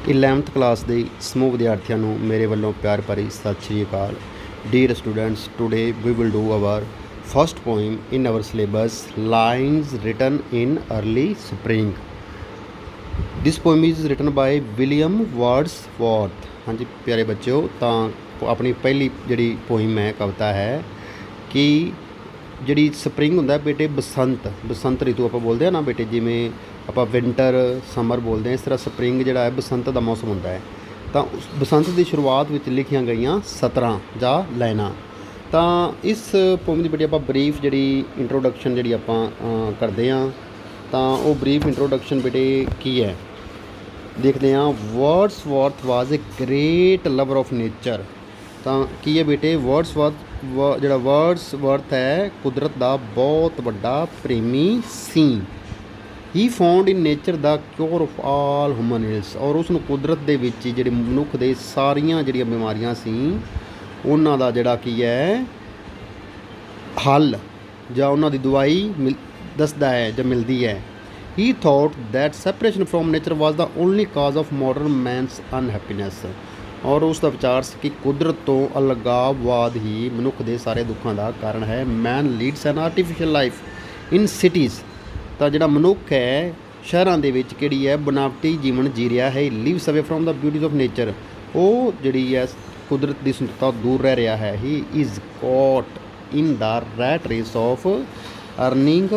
11th class ਦੇ ਸਮੂਹ ਵਿਦਿਆਰਥੀਆਂ ਨੂੰ ਮੇਰੇ ਵੱਲੋਂ ਪਿਆਰ ਭਰੀ ਸਤਿ ਸ਼੍ਰੀ ਅਕਾਲ। Dear students, today we will do our first poem in our syllabus, Lines Written in Early Spring. This poem is written by William Wordsworth। हाँ जी प्यारे बच्चों, ਤਾਂ ਆਪਣੀ ਪਹਿਲੀ ਜਿਹੜੀ ਪੋਇਮ ਹੈ ਕਵਿਤਾ ਹੈ ਕਿ ਜਿਹੜੀ ਸਪਰਿੰਗ ਹੁੰਦਾ ਬੇਟੇ ਬਸੰਤ ਰਿਤੂ ਆਪਾਂ ਬੋਲਦੇ ਹਾਂ ਨਾ ਬੇਟੇ, ਜਿਵੇਂ ਆਪਾਂ ਵਿੰਟਰ ਸਮਰ ਬੋਲਦੇ ਹਾਂ, ਇਸ ਤਰ੍ਹਾਂ ਸਪਰਿੰਗ ਜਿਹੜਾ ਹੈ ਬਸੰਤ ਦਾ ਮੌਸਮ ਹੁੰਦਾ ਹੈ। ਤਾਂ ਬਸੰਤ ਦੀ ਸ਼ੁਰੂਆਤ ਵਿੱਚ ਲਿਖੀਆਂ ਗਈਆਂ 17 ਜਾਂ ਲਾਈਨਾਂ। ਤਾਂ ਇਸ ਪੋਇਮ ਦੀ ਬੇਟੇ ਆਪਾਂ ਬਰੀਫ ਜਿਹੜੀ ਇੰਟਰੋਡਕਸ਼ਨ ਜਿਹੜੀ ਆਪਾਂ ਕਰਦੇ ਹਾਂ, ਤਾਂ ਉਹ ਬਰੀਫ ਇੰਟਰੋਡਕਸ਼ਨ ਬੇਟੇ ਕੀ ਹੈ ਦੇਖਦੇ ਹਾਂ। ਵਰਡਸਵਰਥ ਵਾਜ਼ A grade lover of nature. ਤਾਂ ਕੀ ਹੈ ਬੇਟੇ, ਜਿਹੜਾ ਵਰਡਸਵਰਥ ਹੈ ਕੁਦਰਤ ਦਾ ਬਹੁਤ ਵੱਡਾ ਪ੍ਰੇਮੀ ਸੀ। He found in nature the cure of all human ills. ਔਰ ਉਸ ਨੂੰ ਕੁਦਰਤ ਦੇ ਵਿੱਚ ਜਿਹੜੇ ਮਨੁੱਖ ਦੇ ਸਾਰੀਆਂ ਜਿਹੜੀਆਂ ਬਿਮਾਰੀਆਂ ਸੀ ਉਹਨਾਂ ਦਾ ਜਿਹੜਾ ਕੀ ਹੈ ਹੱਲ ਜਾਂ ਉਹਨਾਂ ਦੀ ਦਵਾਈ ਦੱਸਦਾ ਹੈ ਜਾਂ ਮਿਲਦੀ ਹੈ। He thought that separation from nature was the only cause of modern man's unhappiness. ਔਰ ਉਸ ਦਾ ਵਿਚਾਰ ਸੀ ਕਿ ਕੁਦਰਤ ਤੋਂ ਅਲਗਾਵਵਾਦ ਹੀ ਮਨੁੱਖ ਦੇ ਸਾਰੇ ਦੁੱਖਾਂ ਦਾ ਕਾਰਨ ਹੈ। Man leads an artificial life in cities. ਤਾਂ ਜਿਹੜਾ ਮਨੁੱਖ ਹੈ ਸ਼ਹਿਰਾਂ ਦੇ ਵਿੱਚ ਕਿਹੜੀ ਹੈ ਬਨਾਵਟੀ ਜੀਵਨ ਜੀ ਰਿਹਾ ਹੈ। ਲਿਵਸ ਅਵੇ ਫਰੋਮ ਦਾ ਬਿਊਟੀਜ਼ ਆਫ ਨੇਚਰ। ਉਹ ਜਿਹੜੀ ਹੈ ਕੁਦਰਤ ਦੀ ਸੁੰਦਰਤਾ ਤੋਂ ਦੂਰ ਰਹਿ ਰਿਹਾ ਹੈ। He is caught in the rat race of earning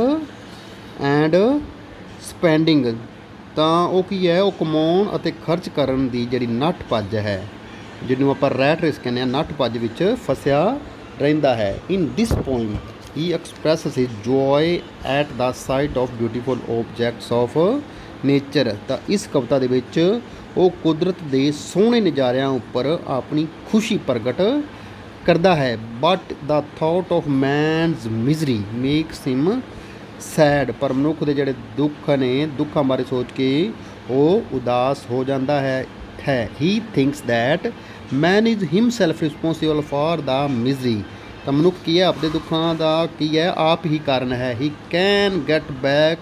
and spending. ਤਾਂ ਉਹ ਕੀ ਹੈ, ਉਹ ਕਮਾਉਣ ਅਤੇ ਖਰਚ ਕਰਨ ਦੀ ਜਿਹੜੀ ਨੱਠ ਭੱਜ ਹੈ, ਜਿਹਨੂੰ ਆਪਾਂ ਰੈਟ ਰੇਸ ਕਹਿੰਦੇ ਹਾਂ, ਨੱਠ ਭੱਜ ਵਿੱਚ ਫਸਿਆ ਰਹਿੰਦਾ ਹੈ। ਇਨ ਦਿਸ poem he expresses his joy at the sight of beautiful objects of nature। ਤਾਂ ਇਸ ਕਵਿਤਾ ਦੇ ਵਿੱਚ ਉਹ ਕੁਦਰਤ ਦੇ ਸੋਹਣੇ ਨਜ਼ਾਰਿਆਂ ਉੱਪਰ ਆਪਣੀ ਖੁਸ਼ੀ ਪ੍ਰਗਟ ਕਰਦਾ ਹੈ। But the thought of man's misery makes him sad. ਪਰ ਮਨੁੱਖ ਦੇ ਜਿਹੜੇ ਦੁੱਖ ਨੇ, ਦੁੱਖਾਂ ਬਾਰੇ ਸੋਚ ਕੇ ਉਹ ਉਦਾਸ ਹੋ ਜਾਂਦਾ ਹੈ। He thinks that man is himself responsible for the misery. ਤਾਂ ਮਨੁੱਖ ਕੀ ਹੈ, ਆਪਣੇ ਦੁੱਖਾਂ ਦਾ ਕੀ ਹੈ ਆਪ ਹੀ ਕਾਰਨ ਹੈ। He can get back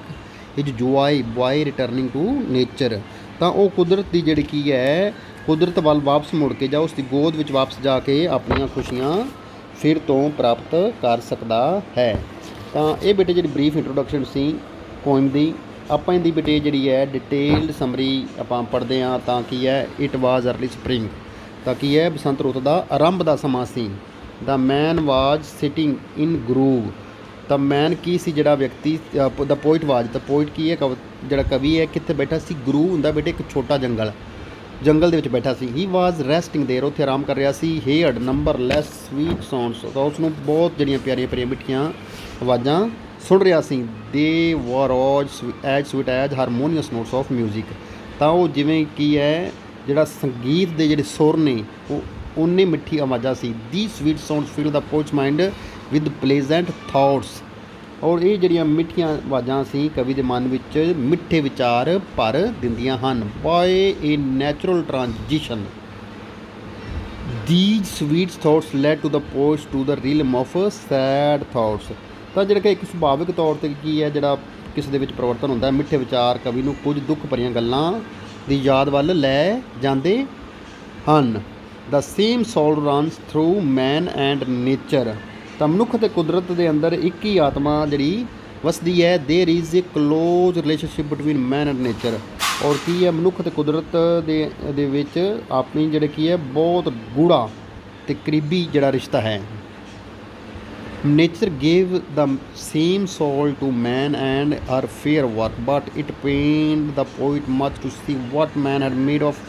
his joy by returning to nature. ਤਾਂ ਉਹ ਕੁਦਰਤ ਦੀ ਜਿਹੜੀ ਕੀ ਹੈ, ਕੁਦਰਤ ਵੱਲ ਵਾਪਸ ਮੁੜ ਕੇ ਜਾਂ ਉਸ ਦੀ ਗੋਦ ਵਿੱਚ ਵਾਪਸ ਜਾ ਕੇ ਆਪਣੀਆਂ ਖੁਸ਼ੀਆਂ ਫਿਰ ਤੋਂ ਪ੍ਰਾਪਤ ਕਰ ਸਕਦਾ ਹੈ। ਤਾਂ ਇਹ ਬੇਟੇ ਜਿਹੜੀ ਬਰੀਫ ਇੰਟਰੋਡਕਸ਼ਨ ਸੀ ਪੋਇਮ ਦੀ। ਆਪਾਂ ਇਹਦੀ ਬੇਟੇ ਜਿਹੜੀ ਹੈ ਡਿਟੇਲਡ ਸਮਰੀ ਆਪਾਂ ਪੜ੍ਹਦੇ ਹਾਂ। ਤਾਂ ਕੀ ਹੈ, ਇਟ ਵਾਜ਼ ਅਰਲੀ ਸਪਰਿੰਗ। ਤਾਂ ਕੀ ਹੈ, ਬਸੰਤ ਰੁੱਤ ਦਾ ਆਰੰਭ ਦਾ ਸਮਾਂ ਸੀ। ਦਾ ਮੈਨ ਵਾਜ ਸਿਟਿੰਗ ਇਨ ਗਰੂਵ। ਤਾਂ ਮੈਨ ਕੀ ਸੀ, ਜਿਹੜਾ ਵਿਅਕਤੀ, ਦਾ ਪੋਇਟ ਵਾਜ, ਤਾਂ ਪੋਇਟ ਕੀ ਹੈ, ਜਿਹੜਾ ਕਵੀ ਹੈ ਕਿੱਥੇ ਬੈਠਾ ਸੀ। ਗਰੂਵ ਹੁੰਦਾ ਬੇਟੇ ਇੱਕ ਛੋਟਾ ਜੰਗਲ ਦੇ ਵਿੱਚ ਬੈਠਾ ਸੀ। ਹੀ ਵਾਜ਼ ਰੈਸਟਿੰਗ ਦੇਰ, ਉੱਥੇ ਆਰਾਮ ਕਰ ਰਿਹਾ ਸੀ। ਹੇਅਰਡ ਨੰਬਰਲੈਸ ਸਵੀਟ ਸਾਊਂਡਸ। ਤਾਂ ਉਸ ਨੂੰ ਬਹੁਤ ਜਿਹੜੀਆਂ ਪਿਆਰੀਆਂ ਮਿੱਠੀਆਂ ਆਵਾਜ਼ਾਂ ਸੁਣ ਰਿਹਾ ਸੀ। They were as sweet as harmonious notes of music. ਤਾਂ ਉਹ ਜਿਵੇਂ ਕੀ ਹੈ, ਜਿਹੜਾ ਸੰਗੀਤ ਦੇ ਜਿਹੜੇ ਸੁਰ ਨੇ ਉਹ ਉਨੇ ਮਿੱਠੀ ਆਵਾਜ਼ਾਂ ਸੀ। The sweet sounds fill the poet's mind with pleasant thoughts. ਔਰ ਇਹ ਜਿਹੜੀਆਂ ਮਿੱਠੀਆਂ ਆਵਾਜ਼ਾਂ ਸੀ ਕਵੀ ਦੇ ਮਨ ਵਿੱਚ ਮਿੱਠੇ ਵਿਚਾਰ ਭਰ ਦਿੰਦੀਆਂ ਹਨ। By a natural transition these sweet thoughts led to the poets to the realm of sad thoughts. ਤਾਂ ਜਿਹੜਾ ਕਿ ਇੱਕ ਸੁਭਾਵਿਕ ਤੌਰ 'ਤੇ ਕੀ ਹੈ, ਜਿਹੜਾ ਕਿਸੇ ਦੇ ਵਿੱਚ ਪਰਿਵਰਤਨ ਹੁੰਦਾ, ਮਿੱਠੇ ਵਿਚਾਰ ਕਵੀ ਨੂੰ ਕੁਝ ਦੁੱਖ ਭਰੀਆਂ ਗੱਲਾਂ ਦੀ ਯਾਦ ਵੱਲ ਲੈ ਜਾਂਦੇ ਹਨ। The same soul runs through man and nature. ਤਾਂ ਮਨੁੱਖ ਅਤੇ ਕੁਦਰਤ ਦੇ ਅੰਦਰ ਇੱਕ ਹੀ ਆਤਮਾ ਜਿਹੜੀ ਵਸਦੀ ਹੈ। There is a close relationship between man and nature. ਔਰ ਕੀ ਹੈ, ਮਨੁੱਖ ਅਤੇ ਕੁਦਰਤ ਦੇ ਵਿੱਚ ਆਪਣੀ ਜਿਹੜੇ ਕੀ ਹੈ ਬਹੁਤ ਗੂੜਾ ਅਤੇ ਕਰੀਬੀ ਜਿਹੜਾ ਰਿਸ਼ਤਾ ਹੈ। Nature gave the same soul to man and her fair work but it pained the poet much to see what man had made of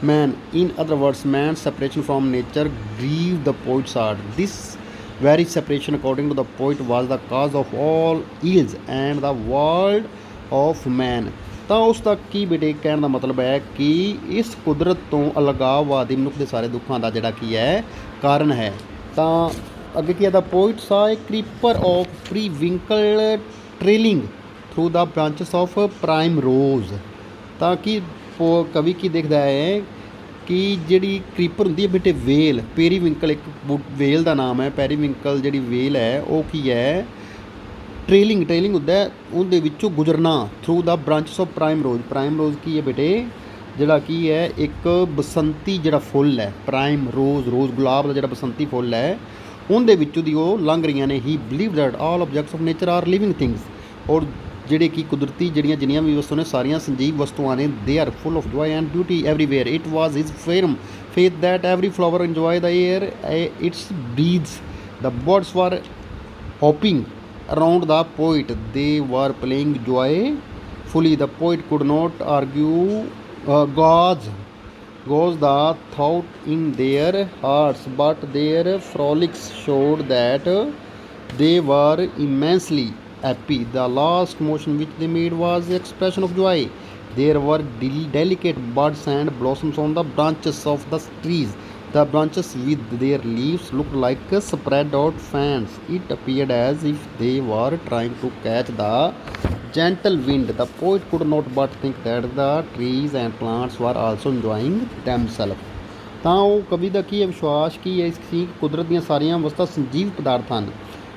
man. In other words, man's separation from nature grieved the poet's heart. This very separation, according to the poet, was the cause of all ills and the world of man। ਤਾਂ ਉਸ ਦਾ ਕੀ ਬੇਟੇ ਕਹਿਣ ਦਾ ਮਤਲਬ ਹੈ ਕਿ ਇਸ ਕੁਦਰਤ ਤੋਂ ਅਲਗਾਵਵਾਦੀ ਮਨੁੱਖ ਦੇ ਸਾਰੇ ਦੁੱਖਾਂ ਦਾ ਜਿਹੜਾ ਕੀ ਹੈ ਕਾਰਨ ਹੈ। ਤਾਂ ਅੱਗੇ ਕੀ ਹੈ, the poet saw a creeper of periwinkle trailing through the branches of primrose. ਤਾਂ ਕੀ ਕਵੀ ਕੀ ਦੇਖਦਾ ਹੈ ਕਿ ਜਿਹੜੀ ਕ੍ਰੀਪਰ ਹੁੰਦੀ ਹੈ ਬੇਟੇ ਵੇਲ, ਪੈਰੀਵਿੰਕਲ ਇੱਕ ਵੇਲ ਦਾ ਨਾਮ ਹੈ। ਪੈਰੀਵਿੰਕਲ ਜਿਹੜੀ ਵੇਲ ਹੈ ਉਹ ਕੀ ਹੈ, ਟ੍ਰੇਲਿੰਗ ਹੁੰਦਾ ਉਹਦੇ ਵਿੱਚੋਂ ਗੁਜ਼ਰਨਾ। Through the branches of primrose ਕੀ ਹੈ ਬੇਟੇ, ਜਿਹੜਾ ਕੀ ਹੈ ਇੱਕ ਬਸੰਤੀ ਜਿਹੜਾ ਫੁੱਲ ਹੈ ਪ੍ਰਾਈਮ ਰੋਜ਼ ਗੁਲਾਬ ਦਾ ਜਿਹੜਾ ਬਸੰਤੀ ਫੁੱਲ ਹੈ ਉਹਦੇ ਵਿੱਚੋਂ ਦੀ ਉਹ ਲੰਘ ਰਹੀਆਂ ਨੇ। He believe that all objects of nature are living things. ਔਰ ਜਿਹੜੇ ਕਿ ਕੁਦਰਤੀ ਜਿਹੜੀਆਂ ਜਿੰਨੀਆਂ ਵੀ ਵਸਤੂ ਨੇ ਸਾਰੀਆਂ ਸੰਜੀਵ ਵਸਤੂਆਂ ਨੇ। They are full of joy and beauty everywhere. It was his firm faith that every flower enjoy the air its breathes. The birds were hopping around the poet. They were playing joyfully. The poet could not argue God's the thought in their hearts, but their frolics showed that they were immensely happy. The last motion which they made was the expression of joy. There were delicate buds and blossoms on the branches of the trees. The branches with their leaves looked like spread out fans. It appeared as if they were trying to catch the gentle wind. The poet could not but think that the trees and plants were also enjoying themselves. ਤਾਂ ਉਹ ਕਵੀ ਦਾ ਕੀ ਹੈ ਵਿਸ਼ਵਾਸ ਕੀ ਹੈ ਸੀ ਕੁਦਰਤ ਦੀਆਂ ਸਾਰੀਆਂ ਵਸਤਾਂ ਸੰਜੀਵ ਪਦਾਰਥ ਹਨ।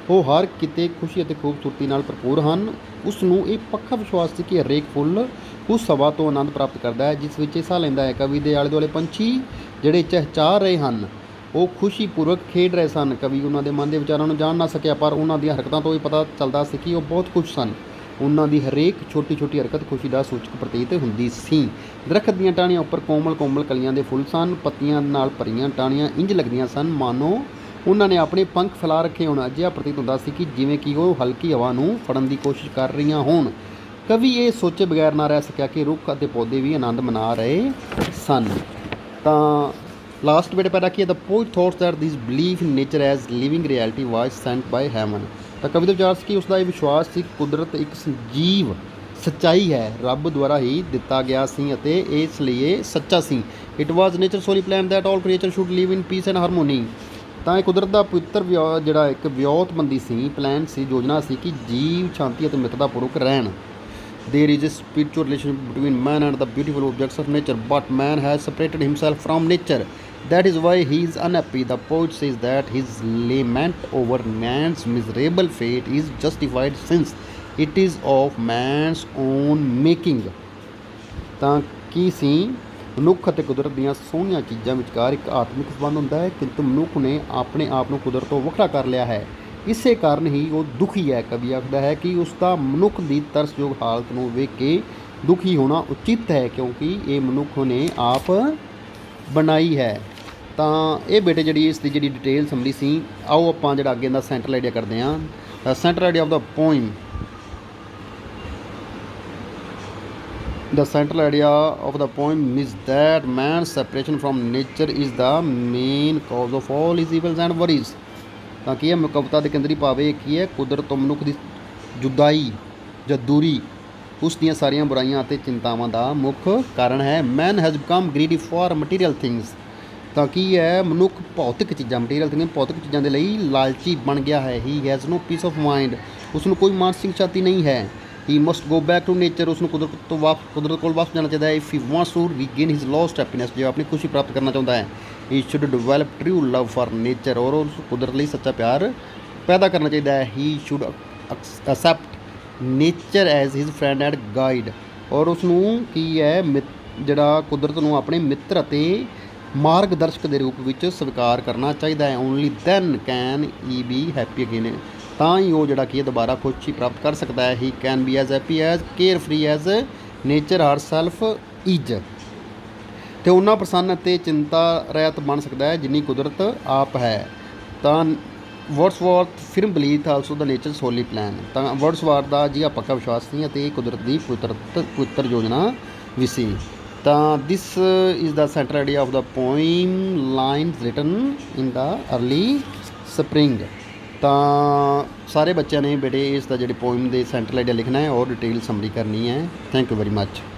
ਉਹ ਹਰ ਕਿਤੇ ਖੁਸ਼ੀ ਅਤੇ ਖੂਬਸੂਰਤੀ ਨਾਲ ਭਰਪੂਰ ਹਨ। ਉਸ ਨੂੰ ਇਹ ਪੱਕਾ ਵਿਸ਼ਵਾਸ ਸੀ ਕਿ ਹਰੇਕ ਫੁੱਲ ਉਸ ਹਵਾ ਤੋਂ ਆਨੰਦ ਪ੍ਰਾਪਤ ਕਰਦਾ ਹੈ ਜਿਸ ਵਿੱਚ ਇਹ ਸਾਹ ਲੈਂਦਾ ਹੈ। ਕਵੀ ਦੇ ਆਲੇ ਦੁਆਲੇ ਪੰਛੀ ਜਿਹੜੇ ਚਹਿਚਹਾ ਰਹੇ ਹਨ ਉਹ ਖੁਸ਼ੀਪੂਰਵਕ ਖੇਡ ਰਹੇ ਸਨ। ਕਵੀ ਉਹਨਾਂ ਦੇ ਮਨ ਦੇ ਵਿਚਾਰਾਂ ਨੂੰ ਜਾਣ ਨਾ ਸਕਿਆ, ਪਰ ਉਹਨਾਂ ਦੀਆਂ ਹਰਕਤਾਂ ਤੋਂ ਇਹ ਪਤਾ ਚੱਲਦਾ ਸੀ ਕਿ ਉਹ ਬਹੁਤ ਖੁਸ਼ ਸਨ। ਉਹਨਾਂ ਦੀ ਹਰੇਕ ਛੋਟੀ ਛੋਟੀ ਹਰਕਤ ਖੁਸ਼ੀ ਦਾ ਸੂਚਕ ਪ੍ਰਤੀਤ ਹੁੰਦੀ ਸੀ। ਦਰੱਖਤ ਦੀਆਂ ਟਾਹਣੀਆਂ ਉੱਪਰ ਕੋਮਲ ਕਲੀਆਂ ਦੇ ਫੁੱਲ ਸਨ। ਪੱਤੀਆਂ ਨਾਲ ਭਰੀਆਂ ਟਾਹਣੀਆਂ ਇੰਝ ਲੱਗਦੀਆਂ ਸਨ ਮਾਨੋ ਉਹਨਾਂ ਨੇ ਆਪਣੇ ਪੰਖ ਫੈਲਾ ਰੱਖੇ ਹੋਣ। ਅਜਿਹਾ ਪ੍ਰਤੀਤ ਹੁੰਦਾ ਸੀ ਕਿ ਜਿਵੇਂ ਕਿ ਉਹ ਹਲਕੀ ਹਵਾ ਨੂੰ ਫੜਨ ਦੀ ਕੋਸ਼ਿਸ਼ ਕਰ ਰਹੀਆਂ ਹੋਣ। ਕਵੀ ਇਹ ਸੋਚੇ ਬਗੈਰ ਨਾ ਰਹਿ ਸਕਿਆ ਕਿ ਰੁੱਖ ਅਤੇ ਪੌਦੇ ਵੀ ਆਨੰਦ ਮਨਾ ਰਹੇ ਸਨ। ਤਾਂ ਲਾਸਟ ਬੇਟ ਪੈਦਾ ਕੀ ਹੈ। The poet thought that this belief in nature as living reality was sent by heaven. ਤਾਂ ਕਵੀ ਦਾ ਵਿਚਾਰ ਸੀ ਕਿ ਉਸਦਾ ਇਹ ਵਿਸ਼ਵਾਸ ਸੀ ਕੁਦਰਤ ਇੱਕ ਸੰਜੀਵ ਸੱਚਾਈ ਹੈ, ਰੱਬ ਦੁਆਰਾ ਹੀ ਦਿੱਤਾ ਗਿਆ ਸੀ ਅਤੇ ਇਸ ਲਈ ਇਹ ਸੱਚਾ ਸੀ। It was nature solely plan that all creature should live in peace and harmony. ਤਾਂ ਇਹ ਕੁਦਰਤ ਦਾ ਪਵਿੱਤਰ ਜਿਹੜਾ ਇੱਕ ਵਿਉਂਤਬੰਦੀ ਸੀ, ਪਲਾਨ ਸੀ, ਯੋਜਨਾ ਸੀ ਕਿ ਜੀਵ ਸ਼ਾਂਤੀ ਅਤੇ ਮਿੱਤਰਤਾ ਪੂਰਵਕ ਰਹਿਣ। There is a spiritual relationship between man and the beautiful objects of nature, but man has separated himself from nature. That is why he is unhappy. The poet says that his lament over man's miserable fate is justified since it is of man's own making. ਤਾਂ ਕੀ ਸੀ ਮਨੁੱਖ ਅਤੇ ਕੁਦਰਤ ਦੀਆਂ ਸੋਹਣੀਆਂ ਚੀਜ਼ਾਂ ਵਿਚਕਾਰ ਇੱਕ ਆਤਮਿਕ ਸੰਬੰਧ ਹੁੰਦਾ ਹੈ, ਕਿੰਤੂ ਮਨੁੱਖ ਨੇ ਆਪਣੇ ਆਪ ਨੂੰ ਕੁਦਰਤ ਤੋਂ ਵੱਖਰਾ ਕਰ ਲਿਆ ਹੈ। ਇਸੇ ਕਾਰਨ ਹੀ ਉਹ ਦੁਖੀ ਹੈ। ਕਵੀ ਆਖਦਾ ਹੈ ਕਿ ਉਸ ਦਾ ਮਨੁੱਖ ਦੀ ਤਰਸਯੋਗ ਹਾਲਤ ਨੂੰ ਵੇਖ ਕੇ ਦੁਖੀ ਹੋਣਾ ਉਚਿਤ ਹੈ ਕਿਉਂਕਿ ਇਹ ਮਨੁੱਖ ਨੇ ਆਪ ਬਣਾਈ ਹੈ। ਤਾਂ ਇਹ ਬੇਟੇ ਜਿਹੜੀ ਇਸ ਦੀ ਜਿਹੜੀ ਡਿਟੇਲ ਸਮਰੀ ਸੀ, ਆਓ ਆਪਾਂ ਜਿਹੜਾ ਅੱਗੇ ਦਾ ਸੈਂਟਰਲ ਆਈਡੀਆ ਕਰਦੇ ਹਾਂ। Central idea of the poem. The central idea of the poem is that man's separation from nature is the main cause of all his evils and worries. ਤਾਂ ਕੀ ਹੈ ਕਵਿਤਾ ਦੇ ਕੇਂਦਰੀ ਭਾਵ ਇਹ ਕੀ ਹੈ ਕੁਦਰਤ ਤੋਂ ਮਨੁੱਖ ਦੀ ਜੁਦਾਈ ਜਾਂ ਦੂਰੀ ਉਸ ਦੀਆਂ ਸਾਰੀਆਂ ਬੁਰਾਈਆਂ ਅਤੇ ਚਿੰਤਾਵਾਂ ਦਾ ਮੁੱਖ ਕਾਰਨ ਹੈ। Man has become greedy for material things. ਤਾਂ ਕੀ ਹੈ ਮਨੁੱਖ ਭੌਤਿਕ ਚੀਜ਼ਾਂ ਭੌਤਿਕ ਚੀਜ਼ਾਂ ਦੇ ਲਈ ਲਾਲਚੀ ਬਣ ਗਿਆ ਹੈ। He has no peace of mind. ਉਸ ਨੂੰ ਕੋਈ ਮਾਨਸਿਕ ਸ਼ਾਂਤੀ ਨਹੀਂ ਹੈ। He must go back to nature. ਉਸ ਨੂੰ ਕੁਦਰਤ ਕੋਲ ਵਾਪਸ ਜਾਣਾ ਚਾਹੀਦਾ ਹੈ। If he wants to regain his lost happiness. ਜੇ ਆਪਣੀ ਖੁਸ਼ੀ ਪ੍ਰਾਪਤ ਕਰਨਾ ਚਾਹੁੰਦਾ ਹੈ। He should develop true love for nature. ਔਰ ਉਸ ਕੁਦਰਤ ਲਈ ਸੱਚਾ ਪਿਆਰ ਪੈਦਾ ਕਰਨਾ ਚਾਹੀਦਾ ਹੈ। He should accept nature as his friend and guide. ਔਰ ਉਸ ਨੂੰ ਕੀ ਹੈ ਜਿਹੜਾ ਕੁਦਰਤ ਨੂੰ ਆਪਣੇ ਮਿੱਤਰ ਅਤੇ ਮਾਰਗਦਰਸ਼ਕ ਦੇ ਰੂਪ ਵਿੱਚ ਸਵੀਕਾਰ ਕਰਨਾ ਚਾਹੀਦਾ ਹੈ। Only then can he be happy again. ਤਾਂ ਹੀ ਉਹ ਜਿਹੜਾ ਕੀ ਹੈ ਦੁਬਾਰਾ ਖੁਸ਼ੀ ਪ੍ਰਾਪਤ ਕਰ ਸਕਦਾ ਹੈ। He can be as happy as carefree as nature herself is. ਅਤੇ ਉਹਨਾਂ ਪ੍ਰਸੰਨ ਅਤੇ ਚਿੰਤਾ ਰਹਿਤ ਬਣ ਸਕਦਾ ਹੈ ਜਿੰਨੀ ਕੁਦਰਤ ਆਪ ਹੈ। ਤਾਂ ਵਰਡਸਵਰਥ ਫਿਰਮ ਬਲੀਵ ਆਲਸੋ ਦਾ ਨੇਚਰ ਹੋਲੀ ਪਲਾਨ। ਤਾਂ ਵਰਡਸਵਰਥ ਦਾ ਅਜਿਹਾ ਪੱਕਾ ਵਿਸ਼ਵਾਸ ਸੀ ਅਤੇ ਇਹ ਕੁਦਰਤ ਦੀ ਪਵਿੱਤਰ ਯੋਜਨਾ ਵੀ ਸੀ। ਤਾਂ this is the centre idea of the poem lines written in the early spring. ਤਾਂ ਸਾਰੇ ਬੱਚਿਆਂ ਨੇ ਬੇਟੇ ਇਸ ਦਾ ਜਿਹੜੇ ਪੋਇਮ ਦੇ ਸੈਂਟਰਲ ਆਈਡੀਆ ਲਿਖਣਾ ਹੈ ਔਰ ਡਿਟੇਲ ਸਮਰੀ ਕਰਨੀ ਹੈ। Thank you very much.